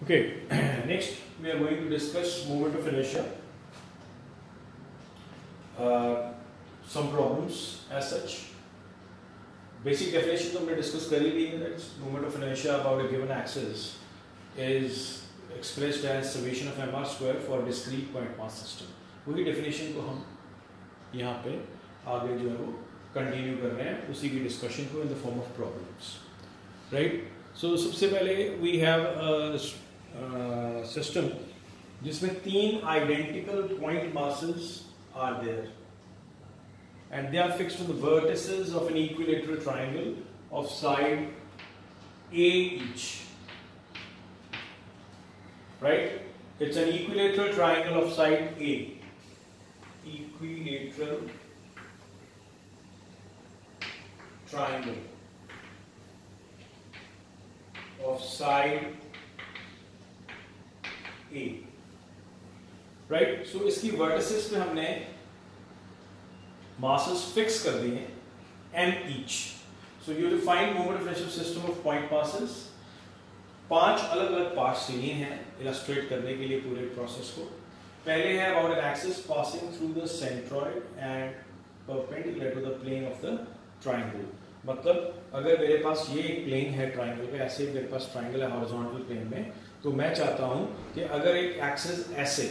Okay, next we are going to discuss moment of inertia. Some problems as such. Basic definition तो हमने discuss कर ही ली है that moment of inertia about a given axis is expressed as summation of mr square for discrete point mass system. वही definition को हम यहाँ पे आगे जो है वो continue कर रहे हैं उसी की discussion को in the form of problems, right? So सबसे पहले we have a system जिसमें तीन identical point masses are there and they are fixed to the vertices of an equilateral triangle of side A each, right? It's an equilateral triangle of side A, equilateral triangle of side A, right? So इसकी vertices पे हमने masses fix कर दिए हैं m each. So you define moment of inertia system of point masses. 5 अलग अलग parts लिए हैं illustrate करने के लिए पूरे प्रोसेस को. पहले है about an axis passing through the centroid and perpendicular to the plane of the triangle. मतलब अगर मेरे पास ये एक प्लेन है ट्राइंगल का, ऐसे मेरे पास ट्राइंगल है हॉरिजॉन्टल प्लेन में, तो मैं चाहता हूं कि अगर एक एक्सिस ऐसे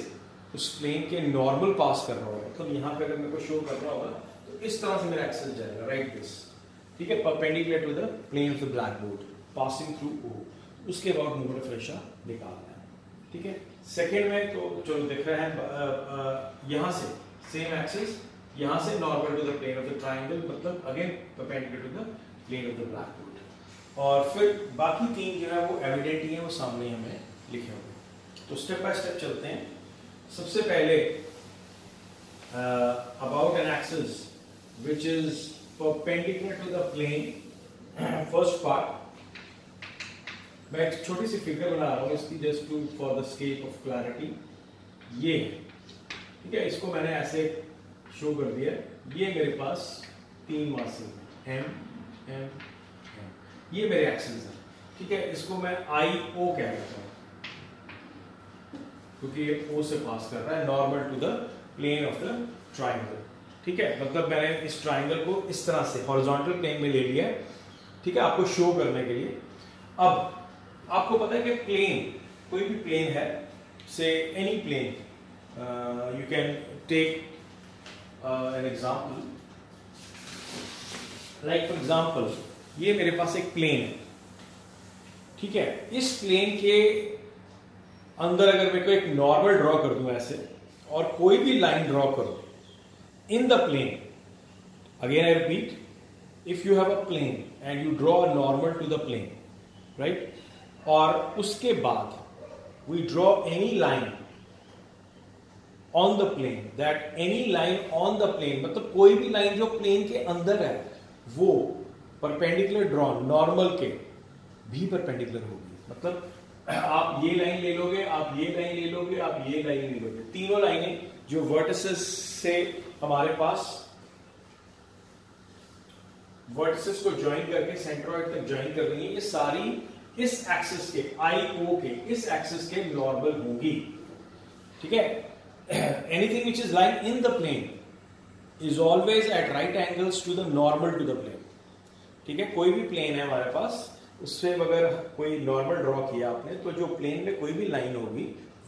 उस प्लेन के नॉर्मल पास कर रहा होगा, मतलब यहाँ पे अगर मेरे को शो कर रहा होगा तो इस तरह से मेरा एक्सिस जाएगा, राइट दिस, ठीक है, perpendicular to the plane of the blackboard passing through O. उसके बाद मोमेंट ऑफ इनर्शिया निकालना है, ठीक है. सेकेंड में तो चलो दिख रहा है यहाँ से सेम एक्सिस, यहाँ से normal to the plane of the triangle, मतलब again perpendicular to the plane of the blackboard. और फिर बाकी तीन जो है वो एविडेंट ही है, वो सामने हमें लिखे हुए. तो स्टेप बाय स्टेप चलते हैं. सबसे पहले about an axis which is perpendicular to the plane. First part, मैं एक छोटी सी फिगर बना रहा हूँ इसकी just to for the sake of clarity. ये ठीक है, इसको मैंने ऐसे शो कर दिया. ये मेरे पास तीन मासेस हैं m m m. ये मेरे एक्सिस है, ठीक है. इसको मैं I O कह देता हूँ क्योंकि ये O से पास कर रहा है normal to the plane of the triangle, ठीक है. मतलब मैंने इस ट्राइंगल को इस तरह से हॉरिजॉन्टल प्लेन में ले लिया है, ठीक है, आपको शो करने के लिए. अब आपको पता है कि प्लेन, कोई भी प्लेन है, say any plane, you can take an example, like for example ये मेरे पास एक प्लेन है, ठीक है. इस प्लेन के अंदर अगर मेरे को एक नॉर्मल ड्रॉ कर दूं ऐसे, और कोई भी लाइन ड्रॉ करो in the plane, again I repeat, if you have a plane and you draw a normal to the plane, right, और उसके बाद we draw any line on the plane, that any line on the plane, मतलब कोई भी line जो plane के अंदर है वो परपेंडिकुलर ड्रॉन नॉर्मल के भी परपेंडिकुलर होगी. मतलब आप ये लाइन ले लोगे, आप ये लाइन ले लोगे, आप ये लाइन ले लोगे, तीनों लाइनें जो वर्टिसेस से हमारे पास वर्टिसेस को ज्वाइन करके सेंट्रॉइड तक ज्वाइन कर रही है, ये सारी इस एक्सिस के IO के इस एक्सिस के नॉर्मल होंगी, ठीक है. Anything which is line in the plane is always at right angles to the normal to the plane, ठीक है. कोई भी प्लेन है हमारे पास, उससे अगर कोई नॉर्मल ड्रॉ किया आपने, तो जो प्लेन में कोई भी लाइन होगी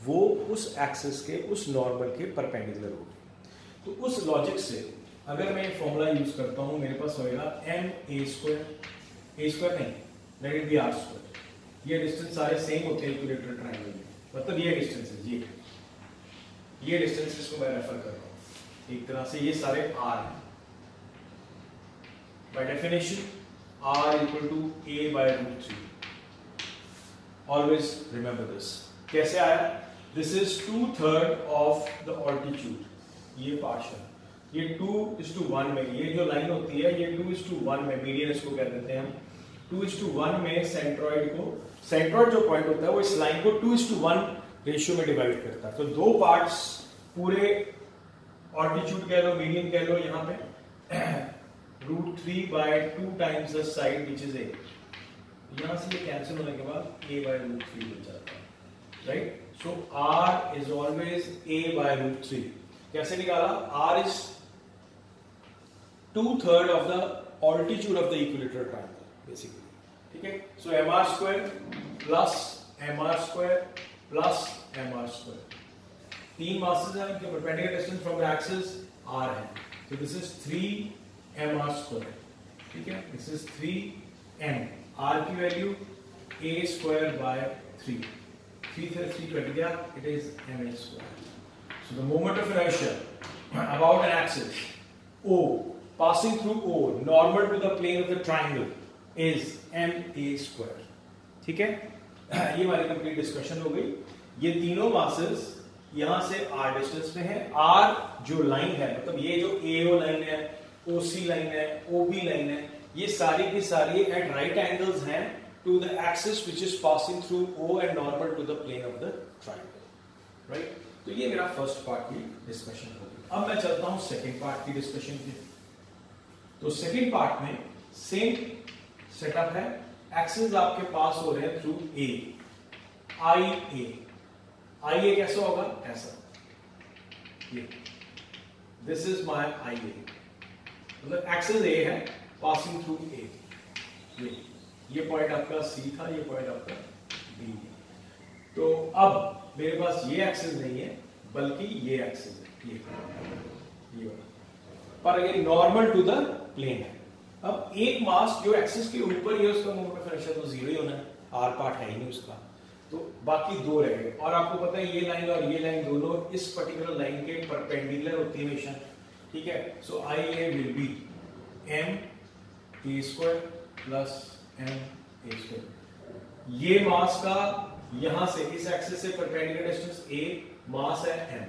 वो उस एक्सिस के उस नॉर्मल के परपेंडिकुलर होगी. तो उस लॉजिक से अगर मैं फॉर्मूला यूज करता हूं, मेरे पास होएगा m a स्क्वायर नहीं, let it be r square. ये डिस्टेंस सारे सेम होते हैं इक्विलेटरल ट्रायंगल में, मतलब ये डिस्टेंस है, ये डिस्टेंसेस को मैं रेफर कर रहा हूं एक तरह से, ये सारे r हैं. By definition r equal to a by root 3. Always remember this. कैसे आया? This is 2/3 of the altitude. ये पार्शियल, ये 2:1 में, ये जो लाइन होती है ये 2:1 में, मीडियन इसको कह देते हैं हम, 2:1 में सेंट्रॉइड को, सेंट्रॉइड जो पॉइंट होता है वो इस लाइन को 2:1 रेशियो में डिवाइड करता है. तो दो पार्ट्स पूरे ऑल्टीट्यूड कह लो, मीडियन कह लो, यहाँ पे √3 by 2 times the side which is a. यहां से ये कैंसिल होने के बाद a by √3 बच जाता है. Right? So r is always a by √3. कैसे निकाला? r is 2/3 of the altitude of the equilateral triangle basically. ठीक है? सो mr² plus mr² plus mr². तीन मासेस हैं, इनके perpendicular distance from the axis r है. So this is 3mr². ठीक है? This is 3m. r की वैल्यू a² by 3. 3 से 3 कट गया, it is ma². So the moment of inertia about an axis O passing through O normal to the plane of the triangle is ma². ठीक है? ये हमारी complete discussion हो गई. ये तीनों मासेस यहां से r डिस्टेंस पे है. r जो लाइन है, मतलब ये जो AO लाइन है, OC लाइन है, OB लाइन है, ये सारी की सारी एट राइट एंगल्स हैं to the axis which is passing through O and normal to the plane of the triangle. Right? तो ये मेरा फर्स्ट पार्ट की डिस्कशन हो गई. अब मैं चलता हूं सेकंड पार्ट की डिस्कशन पे. तो सेकंड पार्ट में सेम सेटअप है. एक्सिस आपके पास हो रहे हैं थ्रू A, IA कैसा होगा? ऐसा. ये दिस इज माय IA. मतलब एक्सिस A है पासिंग थ्रू A. ये पॉइंट आपका C था, ये पॉइंट आपका B है. तो अब मेरे पास ये एक्सिस नहीं है, बल्कि ये एक्सिस है, ये वाला. पर ये नॉर्मल टू द प्लेन है. अब एक मास जो एक्सिस के ऊपर ही है, उसका मोमेंट ऑफ इनर्शिया तो जीरो ही होना है. आर पार्ट है ही नहीं उसका, तो बाकी दो रह गए. और आपको पता है ये लाइन और ये लाइन दोनों इस पर्टिकुलर लाइन के परपेंडिकुलर होती है हमेशा. ठीक है? सो IA will be ma² plus ma². ये मास का यहां से इस एक्सिस से परपेंडिकुलर डिस्टेंस A, मास है m.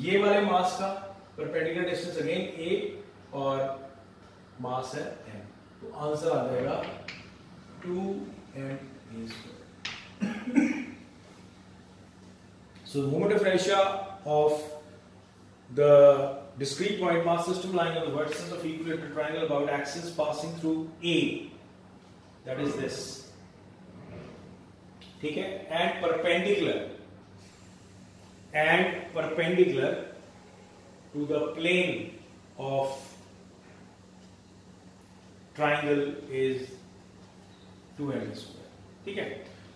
ये वाले मास का परपेंडिकुलर डिस्टेंस अगेन A और मास है m. तो आंसर आ जाएगा 2ma². So the moment of inertia of the discrete point mass system lying on the vertices of equilateral triangle about axis passing through A, that is this. ठीक है? and perpendicular to the plane of triangle is 2ma². ठीक है?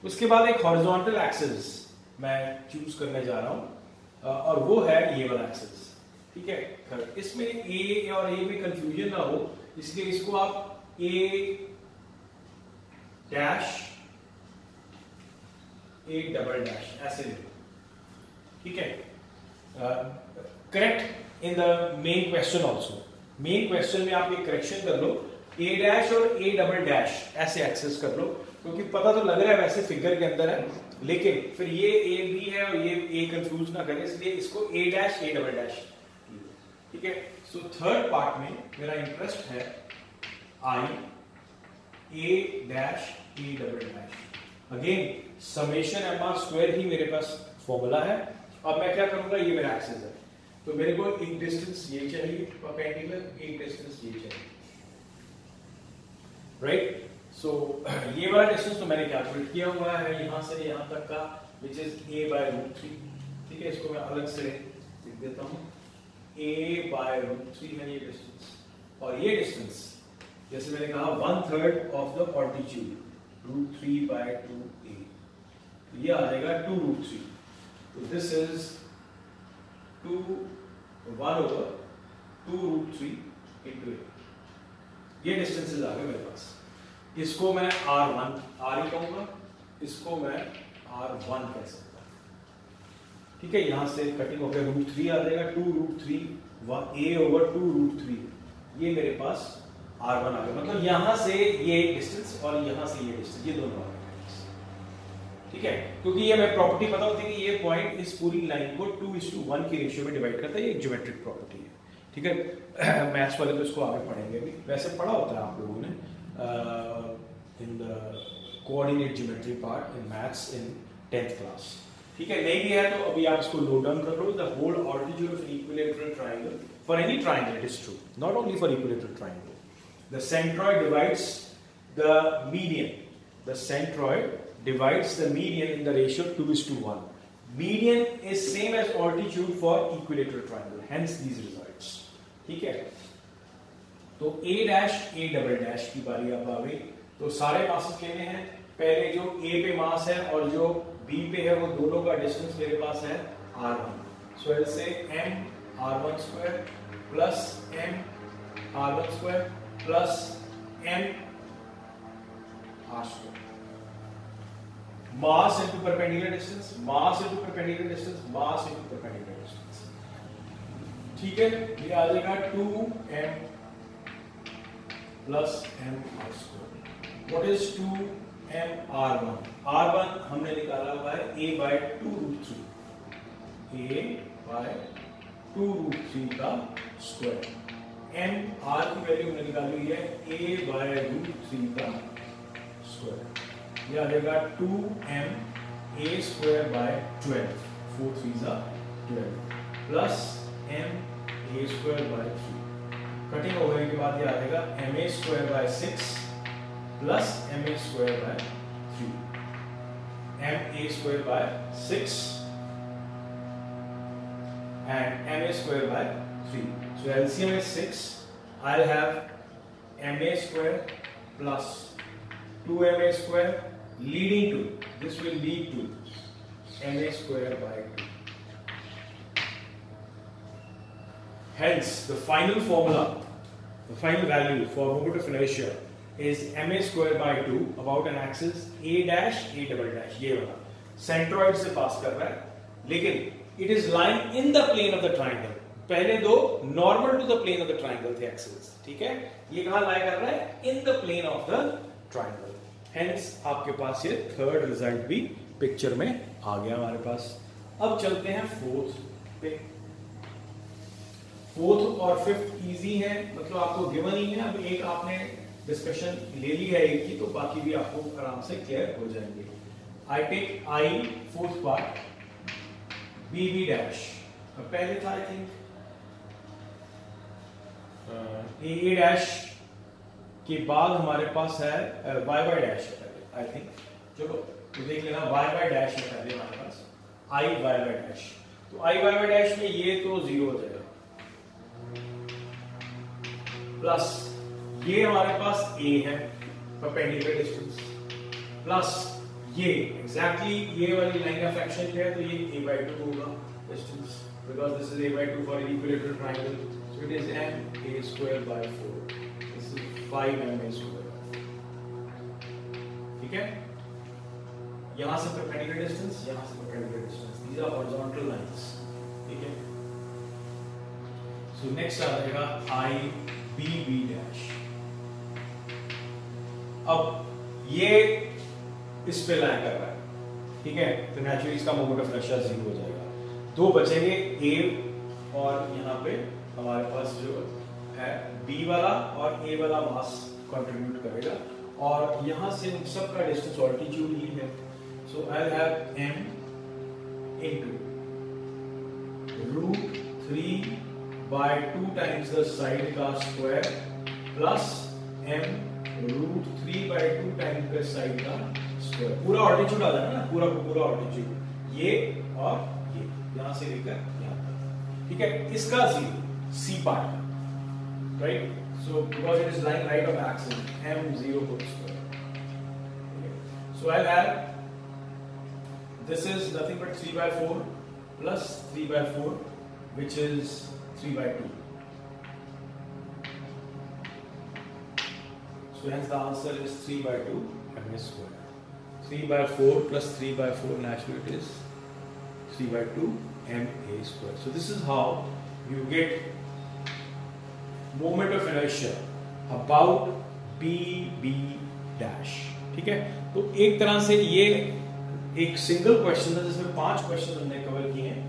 उसके बाद एक horizontal axis मैं choose करने जा रहा हूं, और वो है ये वाला एक्सिस. ठीक है? इसमें A और A में कंफ्यूजन ना हो, इसलिए इसको आप A' A" ऐसे ले. ठीक है? Correct in the main question also. Main question में आप ये करेक्शन कर लो, A' और A" ऐसे एक्सेस कर लो, क्योंकि पता तो लग रहा है वैसे फिगर के अंदर है, लेकिन फिर ये AB है और ये A कंफ्यूज ना करें, इसलिए इसको A' A". ठीक है? सो थर्ड पार्ट में मेरा इंटरेस्ट है A', A'. Again summation mr² ही मेरे पास फॉर्मूला है. अब मैं क्या करूंगा, ये मेरा एक्सिस है, तो मेरे को एक डिस्टेंस ये चाहिए परपेंडिकुलर, एक डिस्टेंस ये चाहिए. राइट? सो ये वाला डिस्टेंस तो मैंने कैलकुलेट किया हुआ है यहां से यहां तक का, विच इज a/√3. ठीक है? इसको मैं अलग से लिख देता हूं. a/√3 है ये डिस्टेंस, और ये डिस्टेंस जैसे मैंने कहा 1/3 ऑफ द ऑल्टीट्यूड, √3/2a. ये आ जाएगा 2√3. तो दिस इज 1/2√3 into a. ये डिस्टेंसेस आ गए मेरे पास. इसको मैं R ही कहूंगा, इसको मैं R1 कह सकता हूं. ठीक है? यहां से कटिंग होकर √3 आ जाएगा, 2√3 ये मेरे पास R1 आ गया. मतलब यहां से ये डिस्टेंस और यहां से ये डिस्टेंस, ये दोनों आ गए. ठीक है? क्योंकि ये हमें प्रॉपर्टी पता होती है कि ये पॉइंट इस पूरी लाइन को 2:1 की रेशियो में डिवाइड करता है. ये एक ज्योमेट्रिक प्रॉपर्टी है. ठीक है? मैथ्स वाले तो इसको आगे पढ़ेंगे अभी, वैसे पढ़ा होता है आप लोगों ने in the coordinate geometry part in maths in 10th class. ठीक है? नहीं भी है तो अभी आप इसको नोट डाउन कर लो. The whole altitude of equilateral triangle, for any triangle it is true, not only for equilateral triangle. The centroid divides the median. The centroid divides the median in the ratio 2:1. Median is same as altitude for equilateral triangle, hence these results. ठीक है, तो A dash A double dash की बारी अब आ गई। तो सारे masses लेने हैं। पहले जो A पे मास है और जो B पे है, वो दोनों का डिस्टेंस मेरे पास है R1. So I'll say M R1 square plus M R1 square plus M R square. Mass into perpendicular distance, mass into perpendicular distance, mass into perpendicular distance. ठीक है, ये आ जाएगा 2M plus M R square. What is 2M R1? R1 हमने निकाला हुआ है A by 2√3. A by 2√3 का square. M R की वैल्यू हमने निकाली हुई है A by √3 का स्क्वायर. ये आ जाएगा 2M A square by 12. 4 3s are 12 plus M A square by 3. Cutting हो गए के बाद ये आ जाएगा MA square by 6 plus MA square by 3. MA square by 6 and MA square by 3. So LCM is 6. I'll have MA square plus 2MA square leading to, this will lead to MA square by 2. Hence, the final formula, the final value for moment of inertia is MA square by 2 about an axis A dash A double dash. ये वाला centroid से पास कर रहा है, लेकिन it is lying in the plane of the triangle. पहले दो normal to the plane of the triangle थे axes, ठीक है? ये कहाँ lie कर रहा है? In the plane of the triangle. Hence, आपके पास ये थर्ड रिजल्ट भी पिक्चर में आ गया हमारे पास. अब चलते हैं फोर्थ पे. फोर्थ और फिफ्थ इजी है, मतलब आपको गिवन ही है. अब एक आपने डिस्कशन ले ली है एक की, तो बाकी भी आपको आराम से क्लियर हो जाएंगे. I take I fourth part B B dash. पहले था आई थिंक ए डैश के बाद हमारे पास है वाई वाई डैश है पहले आई थिंक. चलो तो देख लेना, वाई वाई डैश है पहले हमारे पास, आई वाई वाई डैश. तो आई वाई वाई डैश में ये तो 0 हो जाएगा, प्लस ये हमारे पास A है परपेंडिकुलर डिस्टेंस, प्लस ये एग्जैक्टली ये वाली लाइन का फ्रैक्शन है, तो ये A by 2 होगा distance, because this is A by 2 for equilateral triangle. So it is M A square by 4. This is 5M A square. ठीक है, यहां से परपेंडिकुलर डिस्टेंस, यहां से perpendicular distance, these are horizontal lines. ठीक है, so next आ जाएगा I B B dash. अब ये इस पे लाइन कर रहा है, ठीक है, तो नेचुरली इसका मोमेंट ऑफ इनर्शिया 0 हो जाएगा. दो बचेंगे A, और यहाँ पे हमारे पास जो है B वाला और A वाला मास कंट्रीब्यूट करेगा, और यहाँ से सब का डिस्टेंस ऑल्टीट्यूड ही है. So I will have M into √3 by 2 times the side का square plus M √3 by 2 times the side का स्क्वायर. पूरा ऑल्टीट्यूड आ जाएगा ना, पूरा पूरा ऑल्टीट्यूड, ये और ये यहां से लेकर यहां तक. ठीक है, इसका 0 C पार्ट का, right. So because it is lying right of axis, M0 whole square. So I have this is nothing but 3 by 4 plus 3 by 4 which is 3 by 2. So hence the answer is 3 by 2 MA square. 3 by 4 plus 3 by 4 naturally it is 3 by 2 MA square. So this is how you get moment of inertia about BB dash. ठीक है, तो एक तरह से ये एक single question है जिसमें 5 क्वेश्चन हमने कवर किए हैं,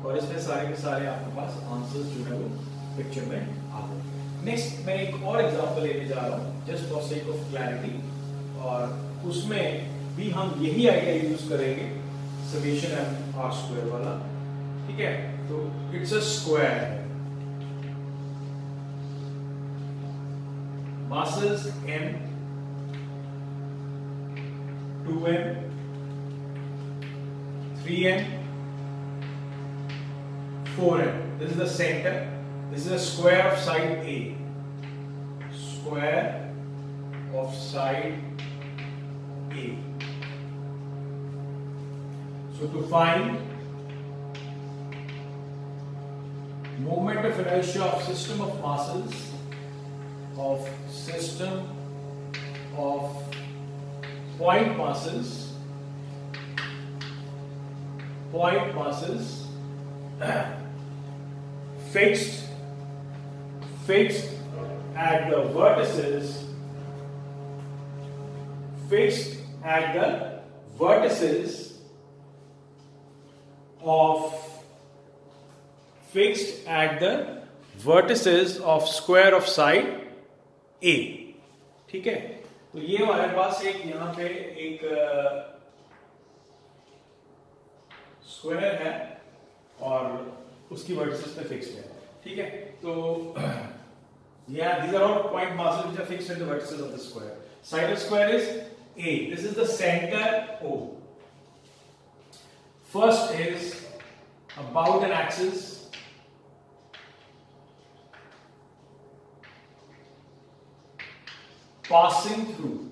और इसमें सारे के सारे आपके पास आंसर्स जो है वो पिक्चर में आ गए. नेक्स्ट मैं एक और एग्जांपल लेने जा रहा हूँ just for sake of clarity, और उसमें भी हम यही आइडिया यूज करेंगे समेशन M R स्क्वायर वाला. ठीक है, तो it's a square, masses M 2M 3m, 4m. This is the center. This is a square of side A. Square of side A. So to find moment of inertia of system of masses, of system of point masses fixed at the vertices, of square of side A. ठीक है, तो ये हमारे पास एक यहां पे एक square है और उसकी वर्टिसेस पे फिक्स्ड है. ठीक है, तो these are all point masses which are fixed at the vertices of the square. Side of square is A. This is the center O. First is about an axis. Passing through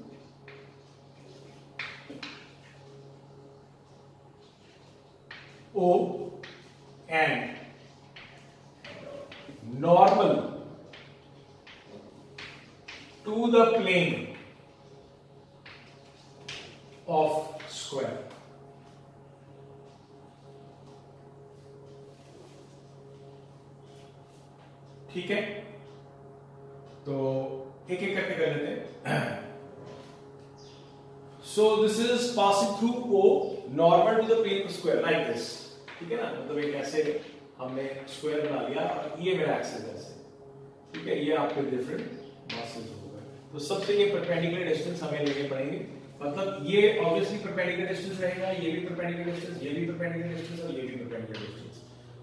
O and normal to the plane of square. ठीक है, तो एक एक करके कर लेते हैं. So this is passing through O, normal to the plane of square like this. ठीक है ना, मतलब एक ऐसे हमने स्क्वायर बना लिया और ये मेरा एक्सिस है ऐसे. ठीक है, ये आपके डिफरेंट मासेस हो गए. तो सबसे ये परपेंडिकुलर डिस्टेंस हमें लेने पड़ेंगे. मतलब ये ऑब्वियसली परपेंडिकुलर डिस्टेंस रहेगा, ये भी परपेंडिकुलर डिस्टेंस, ये भी परपेंडिकुलर डिस्टेंस और ये भी perpendicular distance.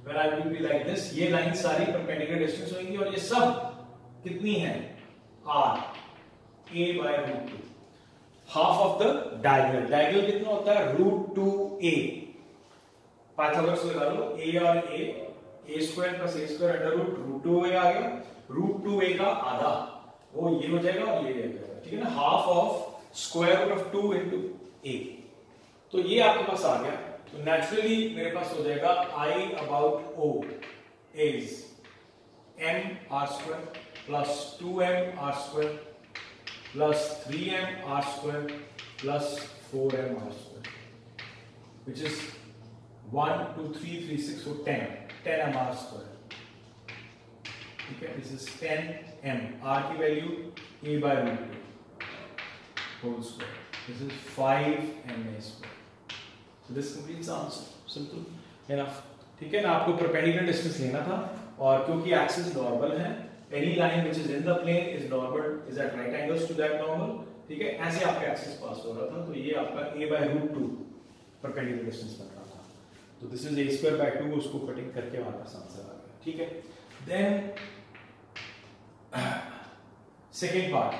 When I will be like this, ये लाइन सारी परपेंडिकुलर डिस्टेंस होंगी और ये सब कितनी है? R, A by root 2. Half of the diagonal. Diagonal कितना होता है? root 2A. पाइथागोरस लगा लो. A और A square plus A square under root 2A आ गया. root 2A का आधा वो ये हो जाएगा और ये हो जाएगा. ठीक है ना, half of square root of 2 into A. तो ये आपके पास आ गया. तो नेचुरली मेरे पास हो जाएगा I about O is m r square plus 2m r square plus 3m r square plus 4m r square, which is 1 2 3 3 6 so 10 m r square. ठीक है, this is 10m. r की value a by root 2 whole square. This is 5m a square. So this completes the answer. Simple enough. ठीक है ना, आपको perpendicular distance लेना था और क्योंकि एक्सिस नॉर्मल है, any line which is in the plane is normal, is at right angles to that normal. ठीक है, ऐसे आपका एक्सिस पास हो रहा था, तो ये आपका a by root 2 perpendicular distance बन रहा था. तो this is a square by 2, उसको कटिंग करके हमारे पास आंसर आ गया. ठीक है, then second part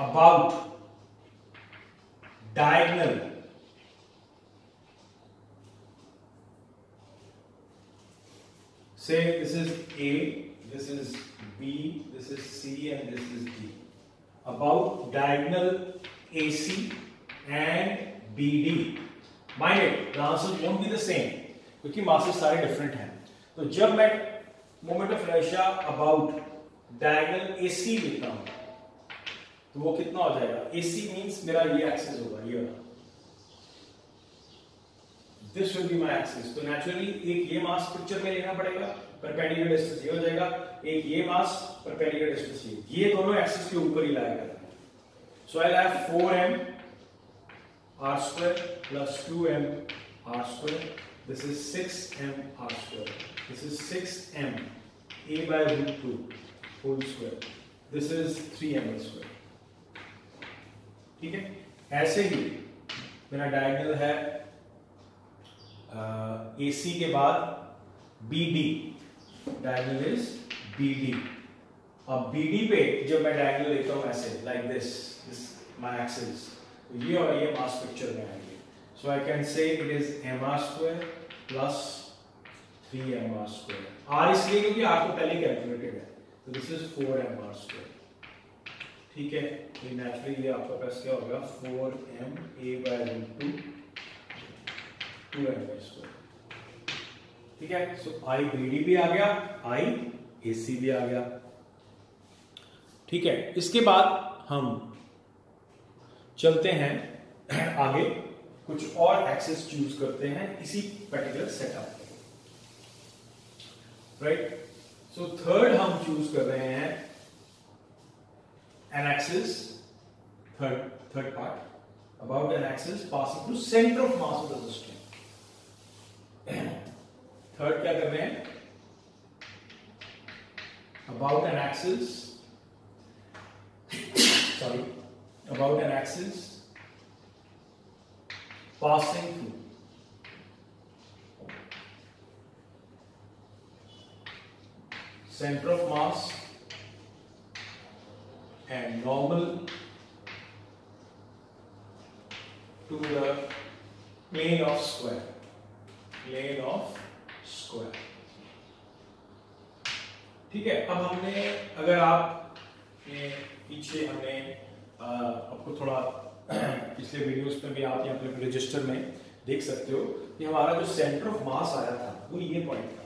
about diagonal. Say this is A, this is B, this is C and this is D. About diagonal AC and BD. Mind it, the answers won't be the same क्योंकि masses सारे different हैं. तो जब मैं moment of inertia about diagonal AC लिखता हूँ तो वो कितना हो जाएगा? AC means मेरा ये एक्सिस होगा, ये this will be my axis. तो नेचुरली एक ये मास पिक्चर में लेना पड़ेगा, परपेंडिकुलर डिस्टेंस ये हो जाएगा, एक ये मास परपेंडिकुलर डिस्टेंस ये दोनों एक्सिस के ऊपर ही लाया करते हैं. So I have 4m r square plus 2m r square. This is 6m r square. This is 6m a by root 2 whole square. This is 3m square. ठीक है, ऐसे ही मेरा डायगोनल है AC के बाद BD. Diagonal is BD. अब BD पे जब मैं डायगोनल लेता हूं ऐसे लाइक दिस माय एक्सिस, तो ये और ये मास पिक्चर में आएंगे. So I can say it is mr square plus 3mr square. r इसलिए क्योंकि r तो पहले कैलकुलेटेड है, तो दिस इज 4mr square. ठीक है, तो नेचुरली ये आपका पास क्या होगा 4ma/√2 2m square. ठीक है, सो आई BD भी आ गया, आई AC भी आ गया. ठीक है, इसके बाद हम चलते हैं आगे, कुछ और एक्सेस चूज करते हैं इसी particular setup. Right, so third हम चूज कर रहे हैं an axis, third part about an axis passing through center of mass of the system. Third क्या कर रहे हैं, about an axis passing through center of mass and normal to the plane of square. ठीक है, अब हमने, अगर आप पीछे हमने आपको थोड़ा पिछले वीडियोस में भी आप यहाँ पे रजिस्टर में देख सकते हो कि हमारा जो सेंटर ऑफ मास आया था वो ये पॉइंट था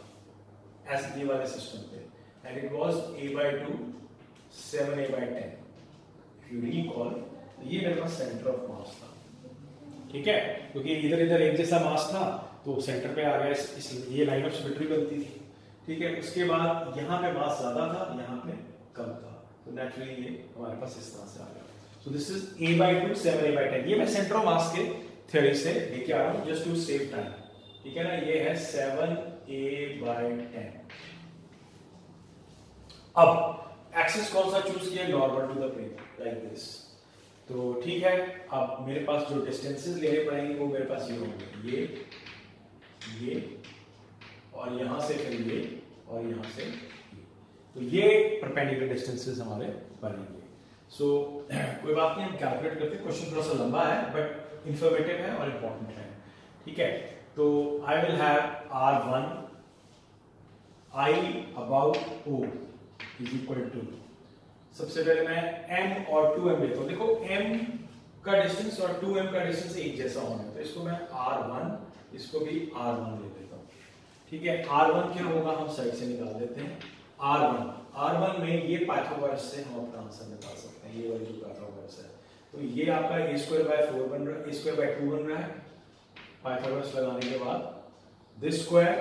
ऐसे वाले सिस्टम पे, and it was a/2 7a/10. If you recall, ये मेरे पास सेंटर ऑफ मास था. ठीक है, क्योंकि इधर एक जैसा मास था तो सेंटर पे आ गया, ये लाइन ऑफ सिमेट्री बनती थी. ठीक है, उसके बाद यहाँ पे मास ज्यादा था, यहाँ पे कम था, तो नेचुरली ये हमारे पास इस तरह से आ गया. So this is a/2 7a/10. ये मैं सेंटर ऑफ मास के थ्योरी से लेके आ रहा हूँ जस्ट टू सेव टाइम. ठीक है ना, ये है 7a/10. अब एक्सिस कौन सा चूज किया, normal to the plane like this. तो ठीक है, अब मेरे पास जो डिस्टेंसेस लेने पड़ेंगे वो मेरे पास ये होंगे, ये और यहां से फिर ये और यहां से ये. तो ये परपेंडिकुलर डिस्टेंसेस हमारे बनेंगे. सो कोई बात नहीं, हम कैलकुलेट करते हैं. क्वेश्चन थोड़ा सा लंबा है बट इंफॉर्मेटिव है और इंपॉर्टेंट है. ठीक है, तो I will have r1 I about O is equal to, सबसे पहले मैं m और 2m लेता हूं. देखो m का डिस्टेंस और 2m का डिस्टेंस एक जैसा होना है, तो इसको मैं r1, इसको भी r1 ले लेता हूं. ठीक है, r1 क्या होगा, हम साइड से निकाल देते हैं. r1 में ये पाइथागोरस से हम अपना आंसर निकाल सकते हैं. ये वाली जो पाइथागोरस है, तो ये आपका a² बन रहा है, a²/2 बन रहा है. पाइथागोरस लगाने के बाद दिस स्क्वायर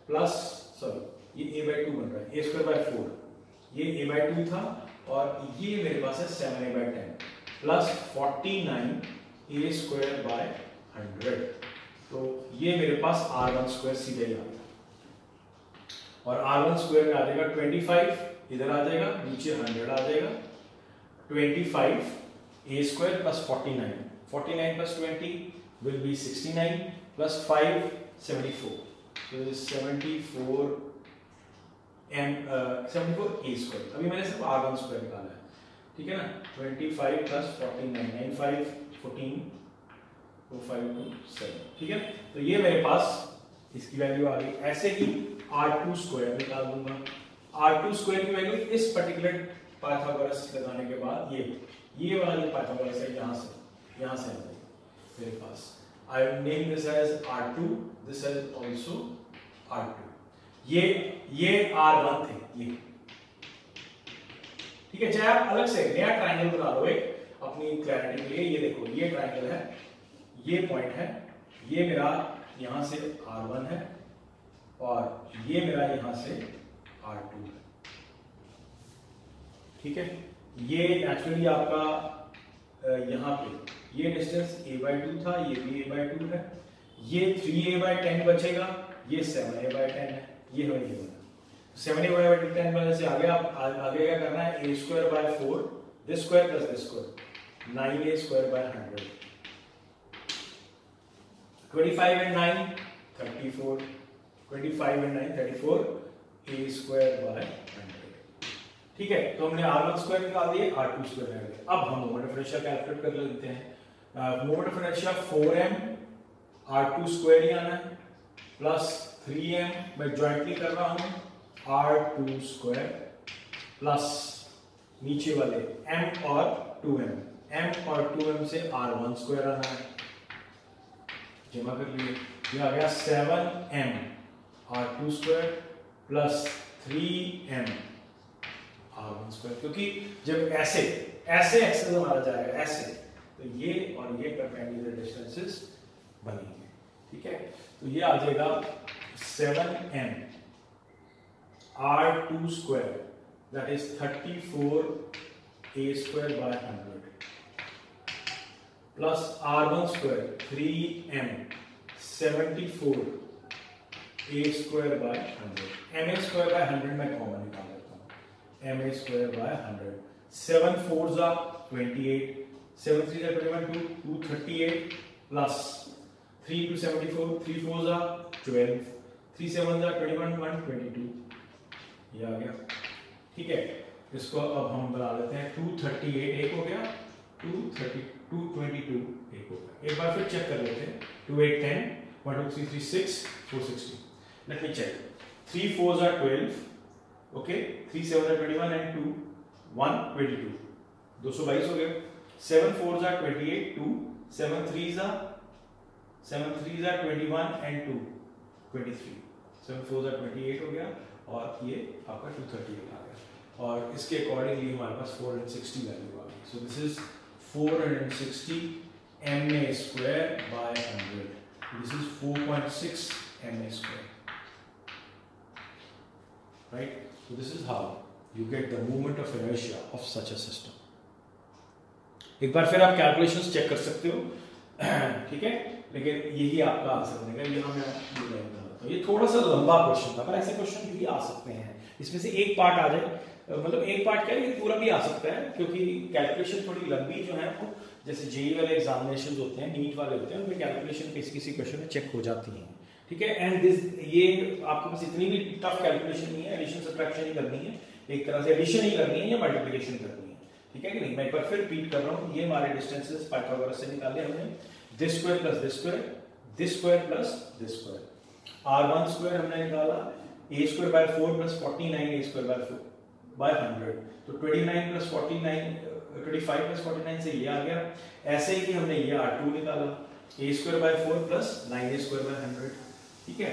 प्लस, सॉरी, ये a/2 बन रहा है, a²/4, ये a/2 था, और ये मेरे पास है 7a/10 प्लस 49 a²/100. तो ये मेरे पास r1² सीधे आ गया, और r1² में आ जाएगा 25, इधर आ जाएगा, नीचे 100 आ जाएगा. 25 a² plus 49 plus 20 will be 69 plus 5 74. So this is 74 a². अभी मैंने सिर्फ r1² निकाला है. ठीक है ना, 25 plus 49 95 14 252 7. ठीक है, तो ये मेरे पास इसकी वैल्यू आ गई. ऐसे ही r2² निकाल दूंगा. r2² की वैल्यू इस पर्टिकुलर पाइथागोरस लगाने के बाद ये वाला जो पाइथागोरस है यहाँ से आ जाएगी मेरे पास. I will name this as R2. This is also R2. ये R1 थे ये. ठीक है, चाहे आप अलग से नया ट्रायंगल बना लो एक अपनी क्लैरिटी के लिए. ये देखो, ये ट्रायंगल है, ये पॉइंट है, ये मेरा यहां से R1 है, और ये मेरा यहां से R2 है. ठीक है, ये नेचुरली आपका यहां पे ये डिस्टेंस a/2 था, ये भी a/2 है, ये 3a/10 बचेगा, ये 7a/10 है, ये हो ये बना. 7a/10 में से आगे क्या करना है, a²/4 this square plus this square 9a²/100. 25 and 9 34, 25 and 9 34 a²/100. ठीक है, तो हमने r1² निकाल दिए, r2² निकाल दिए. अब हम मोमेंट ऑफ इनर्शिया कैलकुलेट कर लेते हैं. Moment of inertia 4m R2 square ही आना है प्लस 3m, मैं ज्वाइंटली कर रहा हूं, R2 स्क्वायर प्लस नीचे वाले m और 2m, m और 2m से R1 स्क्वायर आना है, जमा कर लिए, ये आ गया 7m R2 square plus 3m R1 square. क्योंकि जब ऐसे एक्सेस हमारा जाएगा ऐसे, तो ये और ये परपेंडिकुलर डिस्टेंसेस बनेंगे, ठीक है। तो ये आ जाएगा 7m R2 square that is 34a square by 100 plus R1 square 3m 74a square by 100, ma square by 100 मैं कॉमन निकाल लेता हूं, ma square by 100, 7 4s are 28, 7 3s are 21, 238 plus 3 into 74, 3 4s are 12, 3 7s are 21, 122, ये आ गया, ठीक है। इसको अब हम बना लेते हैं, 238 एक हो गया, 222 एक हो गया। एक बार फिर चेक कर लेते हैं, 2 8 10, 1 2 3 3 6 4 16, let me check, 3 4s are 12, okay, 3 7s are 21 and 2 122, 222 हो गया, 7 4s are 28, 2 7 3s are 21 and 2 23, 7 4s are 28 हो गया, और ये आपका 238 आ गया, और इसके अकॉर्डिंगली हमारे पास 460 वैल्यू आ गई। So this is 460 ma square by 100, this is 4.6 ma square, right. So this is how you get the moment of inertia of such a system. एक बार फिर आप कैलकुलेशंस चेक कर सकते हो, ठीक है, लेकिन यही आपका आंसर बनेगा। यहाँ मैं ये बनाता हूँ, ये थोड़ा सा लंबा क्वेश्चन था, पर ऐसे क्वेश्चन भी आ सकते हैं, इसमें से एक पार्ट आ जाए, मतलब एक पार्ट क्या है, ये पूरा भी आ सकता है, क्योंकि कैलकुलेशन थोड़ी लंबी जो है वो, जैसे जेईई वाले एग्जामिनेशन होते हैं, नीट वाले होते हैं, उनमें कैलकुलेशन किसी क्वेश्चन में चेक हो जाती है, ठीक है। एंड दिस, ये आपके पास इतनी भी टफ कैलकुलेशन नहीं है, एडिशन सब्ट्रैक्शन ही करनी है, एक तरह से एडिशन ही करनी है या मल्टीप्लिकेशन करनी है, ठीक है कि नहीं। मैं एक बार फिर रिपीट कर रहा हूँ, ये हमारे डिस्टेंसेस पाइथागोरस से निकाले हमने, this square plus this square, this square plus this square, R1 square हमने निकाला, a square by 4 plus 49 a square by 100, तो 29 प्लस 49 25 प्लस 49 से ये आ गया। ऐसे ही हमने ये R2 निकाला, a square by 4 plus 9a square by 100, ठीक है।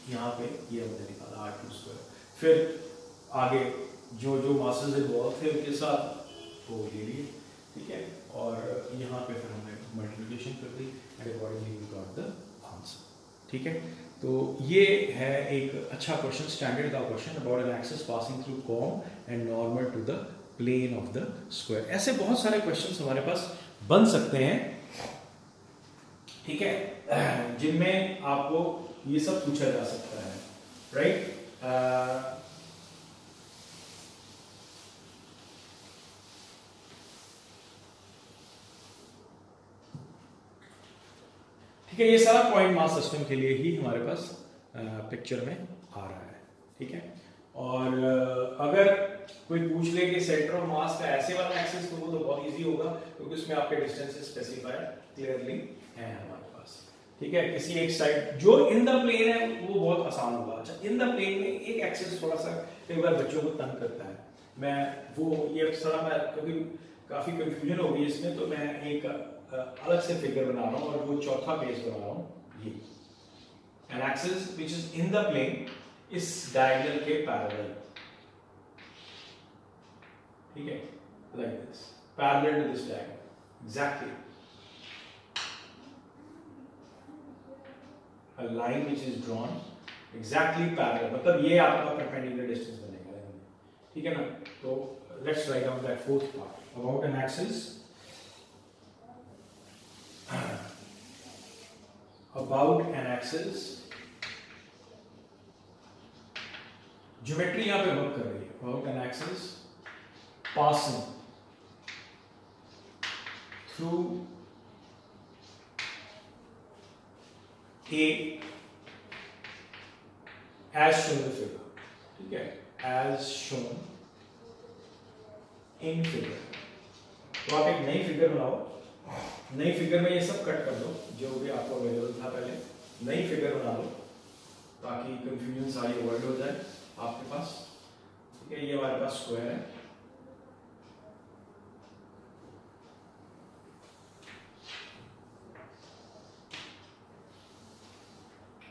यहाँ पे ये हमने निकाला R2 स्क्वायर, फिर आगे जो जो मासेस इन्वॉल्व थे उनके साथ वो ले लिए, ठीक है, और यहाँ पे फिर हमने मल्टीप्लिकेशन कर दी and accordingly we got the answer, ठीक है। तो ये है एक अच्छा क्वेश्चन, स्टैंडर्ड का question about an axis passing through COM and normal to the plane of the square. ऐसे बहुत सारे क्वेश्चंस हमारे पास बन सकते हैं, ठीक है, जिनमें आपको ये सब पूछा जा सकता है, राइट। ठीक है, ये सारा पॉइंट मास सिस्टम के लिए ही हमारे पास पिक्चर में आ रहा है, ठीक है। और अगर कोई पूछ ले कि सेंटर ऑफ मास का ऐसे वाला एक्सिस, तो वो तो बहुत इजी होगा, क्योंकि उसमें आपके डिस्टेंसेस स्पेसिफाई क्लियरली है हमारे पास, ठीक है। किसी एक साइड जो इन द प्लेन है वो बहुत आसान होगा। अच्छा, इन द प्लेन में एक एक्सिस थोड़ा सा कई बार बच्चों को तंग करता है, मैं वो ये थोड़ा मैं, क्योंकि काफी कंफ्यूजन हो गई इसमें, तो मैं एक अलग से फिगर बना रहा हूं, और वो चौथा पेज बना रहा हूं। ये an axis which is in the plane इस डायगोनल के पैरेलल, ठीक है, like this, parallel to this diagonal exactly, a line which is drawn exactly parallel, मतलब ये आपका perpendicular distance बनेगा, ठीक है ना। तो let's write down that fourth part about an axis, about an axis, geometry यहां पे वर्क कर रही है, about an axis passing through A as shown in the figure, ठीक है, as shown in figure। तो आप एक नई फिगर बनाओ, नई फिगर में ये सब कट कर दो जो भी आपको अवेलेबल था पहले, नई फिगर बना लो ताकि कंफ्यूजन सारी अवॉइड हो जाए आपके पास। ठीक है, ये हमारे पास स्क्वायर है,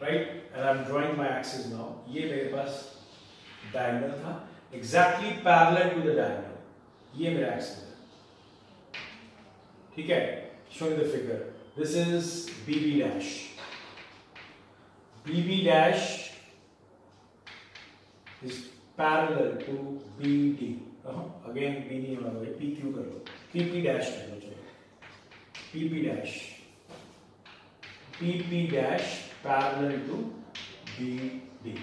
right, and I am drawing my axis now. ये मेरे पास डायगोनल था, exactly parallel to the diagonal, ये मेरा एक्सिस है। ठीक है, showing the figure, this is BB dash, BB dash is parallel to BD। Again B नहीं होना चाहिए, PQ कर लो, PP डैश कर लो, चलो PP dash, PP dash parallel to BD।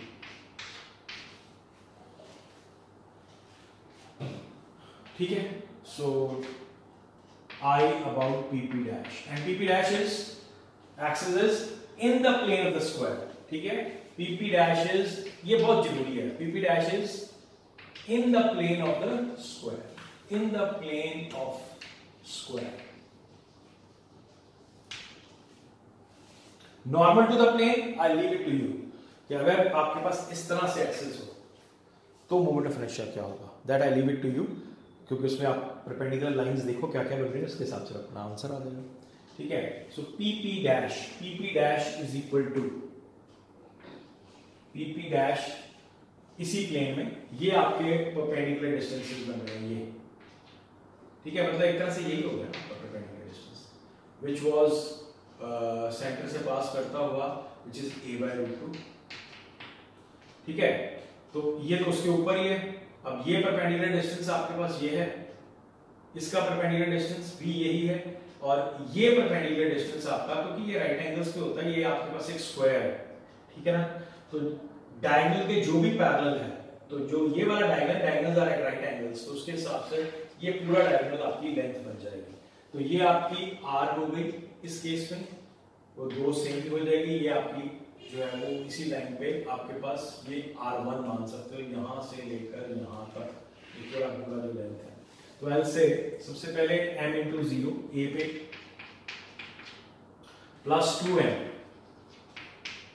ठीक है, सो I about PP dash and PP dash is axis is in the plane of the square। ठीक है, PP dash is, ये बहुत जरूरी है, PP dash is in the plane of the square, in the plane of square, normal to the plane, I leave it to you कि अगर आपके पास इस तरह से एक्सिस हो तो मोमेंट ऑफ इनर्शिया क्या होगा, that I leave it to you, क्योंकि उसमें आप परपेंडिकुलर लाइंस देखो क्या क्या बन रही है, उसके हिसाब से अपना आंसर आ जाएगा। ठीक है, so PP dash is equal to PP dash, इसी प्लेन में ये आपके परपेंडिकुलर डिस्टेंसेस बन रहे हैं ये। ठीक है, मतलब एक तरह से यही हो गया perpendicular distance which was centre से पास करता हुआ व्हिच इज a/√2। ठीक है, तो ये तो उसके ऊपर ही है। अब ये परपेंडिकुलर डिस्टेंस आपके पास ये है, इसका परपेंडिकुलर डिस्टेंस भी यही है, और ये परपेंडिकुलर डिस्टेंस आपका, क्योंकि ये राइट एंगल्स पे होता है, ये आपके पास एक स्क्वायर है। ठीक है ना, तो डायगोनल के जो भी पैरेलल है, तो जो ये वाला diagonals are at right angles, तो उसके हिसाब से ये पूरा डायगोनल आपकी लेंथ बन जाएगी। तो ये आपकी r हो गई इस केस में, वो दो सेम हो जाएगी, ये आपकी जो है वो इसी लाइन पे आपके पास ये R1 मान सकते हो, यहां से लेकर यहां तक पूरा पूरा जो लेंथ है। तो एल से सबसे पहले m इंटू 0 a पे प्लस 2m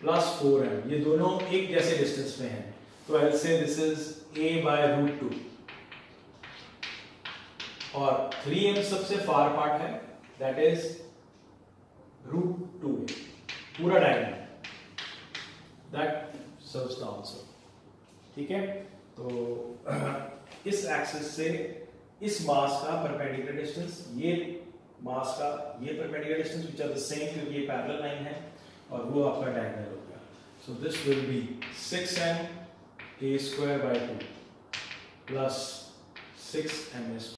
प्लस 4m, ये दोनों एक जैसे डिस्टेंस में हैं, तो एल से दिस इज a/√2, और 3m सबसे फार पार्ट है, दैट इज √2a, पूरा diagonal, that serves the answer. ठीक है, तो इस एक्सिस से इस मास का परपेंडिकुलर डिस्टेंस, ये मास का ये perpendicular distance which are the same, क्योंकि ये पैरेलल लाइन है, और वो आपका डायगोनल हो गया। So this will be 6m a² by 2 plus 6m²।